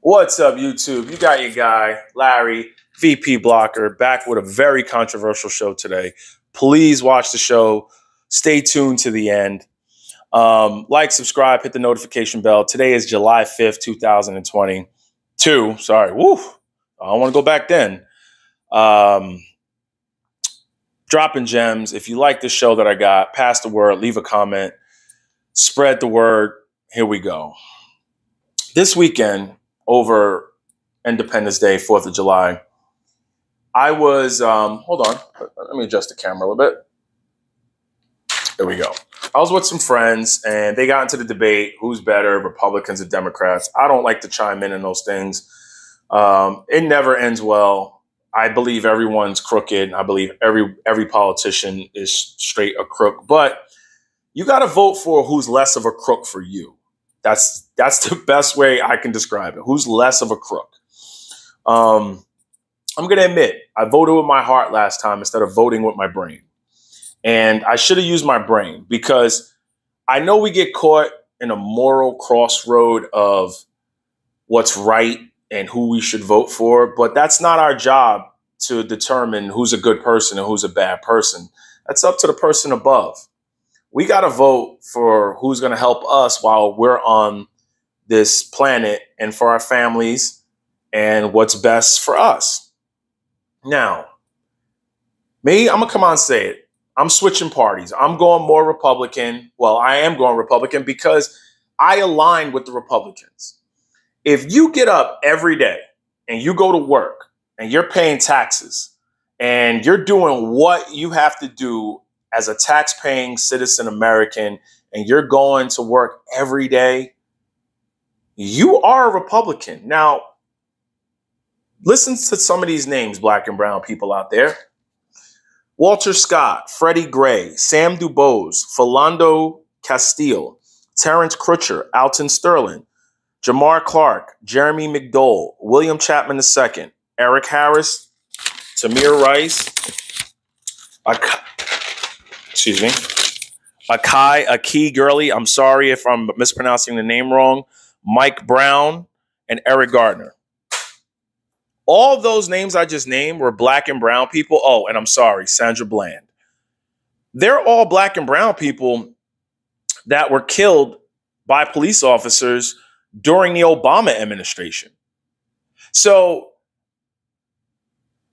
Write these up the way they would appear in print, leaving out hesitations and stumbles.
What's up, YouTube? You got your guy, Larry, VP Blocker, back with a very controversial show today. Please watch the show. Stay tuned to the end. Like, subscribe, hit the notification bell. Today is July 5th, 2022. Sorry. Woo. I don't want to go back then. Dropping gems. If you like the show that I got, pass the word, leave a comment, spread the word. Here we go. This weekend, over Independence Day, 4th of July, I was, hold on, let me adjust the camera a little bit. There we go. I was with some friends and they got into the debate, who's better, Republicans or Democrats. I don't like to chime in those things. It never ends well. I believe everyone's crooked. I believe every politician is straight a crook, but you got to vote for who's less of a crook for you. That's the best way I can describe it. Who's less of a crook? I'm going to admit, I voted with my heart last time instead of voting with my brain. And I should have used my brain because I know we get caught in a moral crossroad of what's right and who we should vote for. But that's not our job to determine who's a good person and who's a bad person. That's up to the person above. We got to vote for who's going to help us while we're on this planet and for our families and what's best for us. Now, me, I'm going to come on and say it. I'm switching parties. I'm going more Republican. Well, I am going Republican because I align with the Republicans. If you get up every day and you go to work and you're paying taxes and you're doing what you have to do as a tax-paying citizen American, and you're going to work every day, you are a Republican. Now, listen to some of these names, black and brown people out there. Walter Scott, Freddie Gray, Sam DuBose, Philando Castile, Terrence Crutcher, Alton Sterling, Jamar Clark, Jeremy McDowell, William Chapman II, Eric Harris, Tamir Rice, Akai Gurley, I'm sorry if I'm mispronouncing the name wrong, Mike Brown, and Eric Gardner. All those names I just named were black and brown people. Oh, and I'm sorry, Sandra Bland. They're all black and brown people that were killed by police officers during the Obama administration. So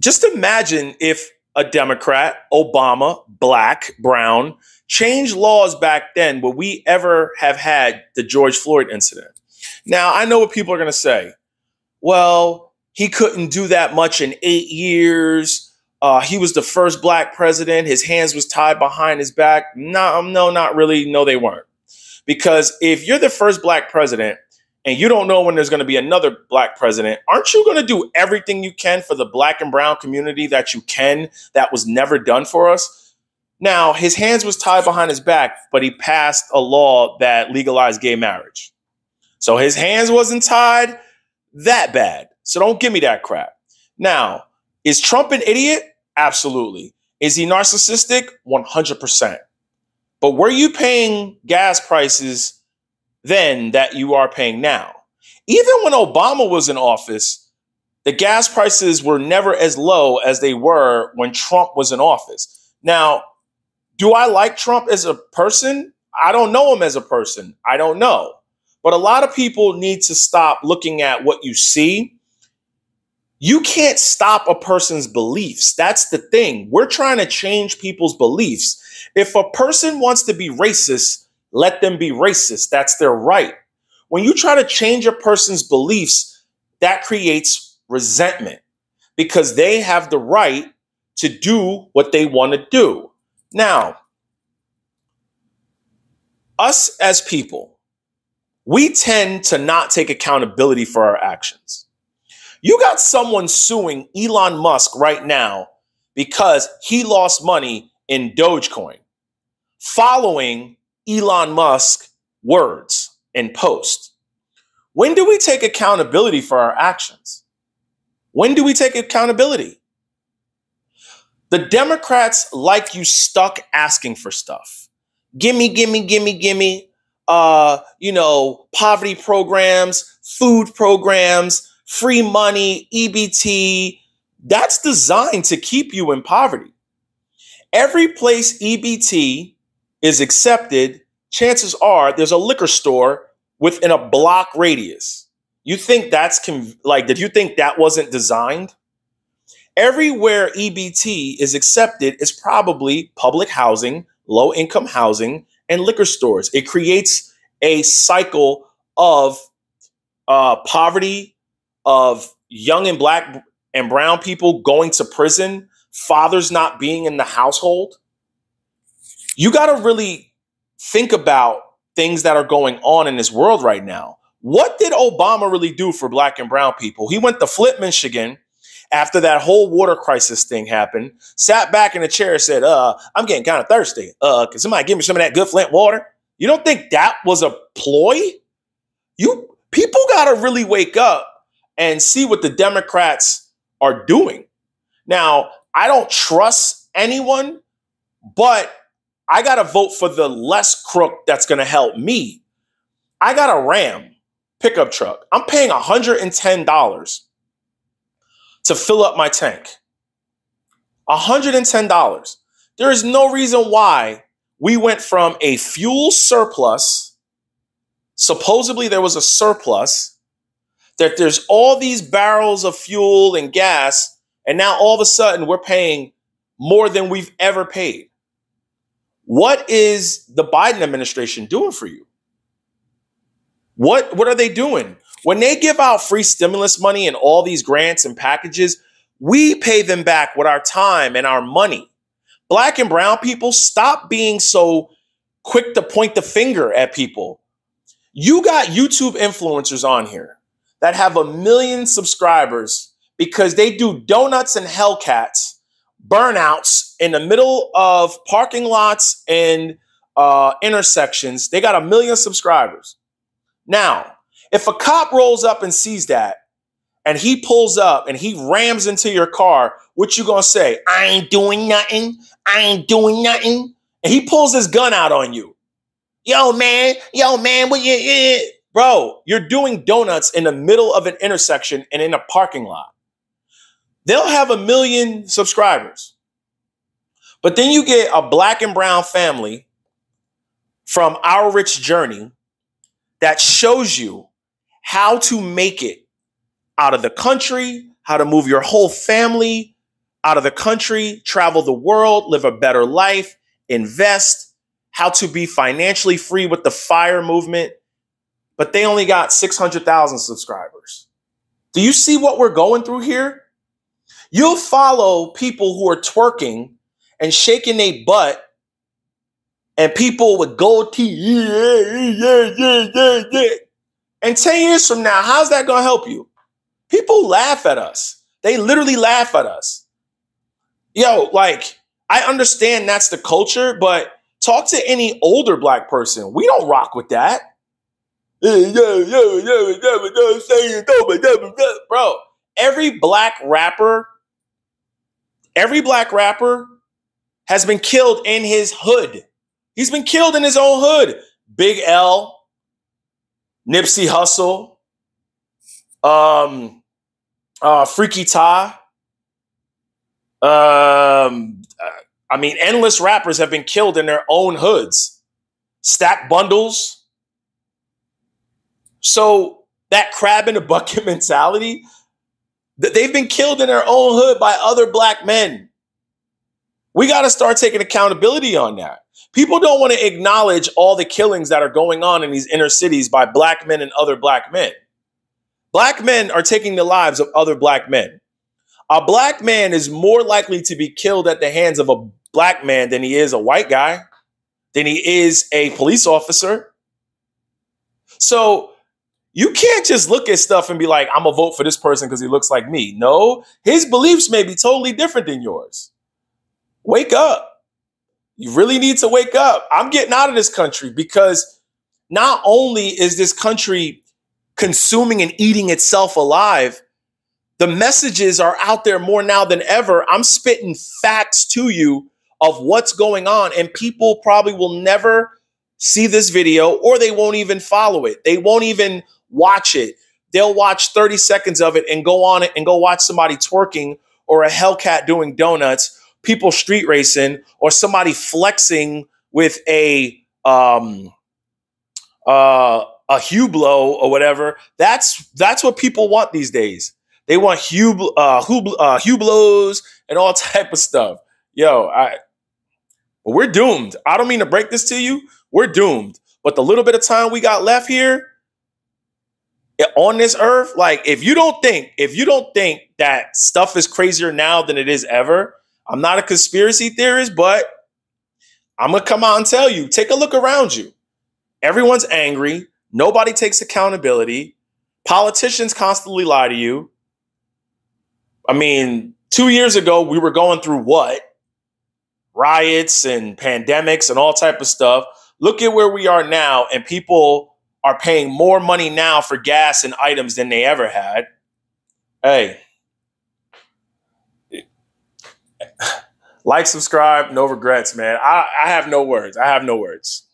just imagine if a Democrat, Obama, black, brown, changed laws back then, would we ever have had the George Floyd incident? Now, I know what people are going to say. Well, he couldn't do that much in 8 years. He was the first black president. His hands was tied behind his back. No, not really. No, they weren't. Because if you're the first black president and you don't know when there's going to be another black president, aren't you going to do everything you can for the black and brown community that you can, that was never done for us? Now, his hands was tied behind his back, but he passed a law that legalized gay marriage. So his hands wasn't tied that bad. So don't give me that crap. Now, is Trump an idiot? Absolutely. Is he narcissistic? 100%. But were you paying gas prices then that you are paying now? Even when Obama was in office, the gas prices were never as low as they were when Trump was in office. Now, do I like Trump as a person? I don't know him as a person. I don't know. But a lot of people need to stop looking at what you see. You can't stop a person's beliefs. That's the thing. We're trying to change people's beliefs. If a person wants to be racist, let them be racist. That's their right. When you try to change a person's beliefs, that creates resentment because they have the right to do what they want to do. Now, us as people, we tend to not take accountability for our actions. You got someone suing Elon Musk right now because he lost money in Dogecoin, following Elon Musk's words and posts. When do we take accountability for our actions? When do we take accountability? The Democrats like you stuck asking for stuff. Gimme, gimme, gimme, gimme. poverty programs, food programs, free money, EBT. That's designed to keep you in poverty. Every place EBT is accepted, chances are there's a liquor store within a block radius. You think did you think that wasn't designed? Everywhere EBT is accepted is probably public housing, low income housing, and liquor stores. It creates a cycle of poverty, of young and black and brown people going to prison, fathers not being in the household. You got to really think about things that are going on in this world right now. What did Obama really do for black and brown people? He went to Flint, Michigan after that whole water crisis thing happened, sat back in a chair and said, I'm getting kind of thirsty. Can somebody give me some of that good Flint water? You don't think that was a ploy? People got to really wake up and see what the Democrats are doing. Now, I don't trust anyone, but I got to vote for the less crook that's going to help me. I got a Ram pickup truck. I'm paying $110 to fill up my tank. $110. There is no reason why we went from a fuel surplus, supposedly there was a surplus, that there's all these barrels of fuel and gas, and now all of a sudden we're paying more than we've ever paid. What is the Biden administration doing for you? What are they doing? When they give out free stimulus money and all these grants and packages, we pay them back with our time and our money. Black and brown people, stop being so quick to point the finger at people. You got YouTube influencers on here that have 1 million subscribers because they do donuts and Hellcats, burnouts in the middle of parking lots and intersections. They got 1 million subscribers. Now, if a cop rolls up and sees that and he pulls up and he rams into your car, what you gonna say? I ain't doing nothing. I ain't doing nothing. And he pulls his gun out on you. Yo, man, what you, bro, you're doing donuts in the middle of an intersection and in a parking lot. They'll have 1 million subscribers. But then you get a black and brown family from Our Rich Journey that shows you how to make it out of the country, how to move your whole family out of the country, travel the world, live a better life, invest, how to be financially free with the FIRE movement. But they only got 600,000 subscribers. Do you see what we're going through here? You'll follow people who are twerking and shaking their butt and people with gold teeth. And 10 years from now, how's that going to help you? People laugh at us. They literally laugh at us. Yo, I understand that's the culture, but talk to any older black person. We don't rock with that. Bro, every black rapper has been killed in his hood. He's been killed in his own hood. Big L, Nipsey Hussle, Freaky Tah. Endless rappers have been killed in their own hoods. Stack Bundles. So that crab in a bucket mentality, they've been killed in their own hood by other black men. We got to start taking accountability on that. People don't want to acknowledge all the killings that are going on in these inner cities by black men and other black men. Black men are taking the lives of other black men. A black man is more likely to be killed at the hands of a black man than he is a white guy, than he is a police officer. So you can't just look at stuff and be like, I'm going to vote for this person because he looks like me. No, his beliefs may be totally different than yours. Wake up. You really need to wake up. I'm getting out of this country because not only is this country consuming and eating itself alive, the messages are out there more now than ever. I'm spitting facts to you of what's going on, and people probably will never see this video, or they won't even follow it. They won't even watch it. They'll watch 30 seconds of it and go on it and go watch somebody twerking or a Hellcat doing donuts, people street racing, or somebody flexing with a Hublot or whatever. That's what people want these days. They want Hublots and all type of stuff. Yo, we're doomed. I don't mean to break this to you. We're doomed. But the little bit of time we got left here on this earth, like if you don't think that stuff is crazier now than it is ever, I'm not a conspiracy theorist, but I'm gonna come out and tell you, take a look around you. Everyone's angry. Nobody takes accountability. Politicians constantly lie to you. I mean, 2 years ago, we were going through what? Riots and pandemics and all type of stuff. Look at where we are now, and people are paying more money now for gas and items than they ever had. Hey, like, subscribe, no regrets, man. I have no words. I have no words.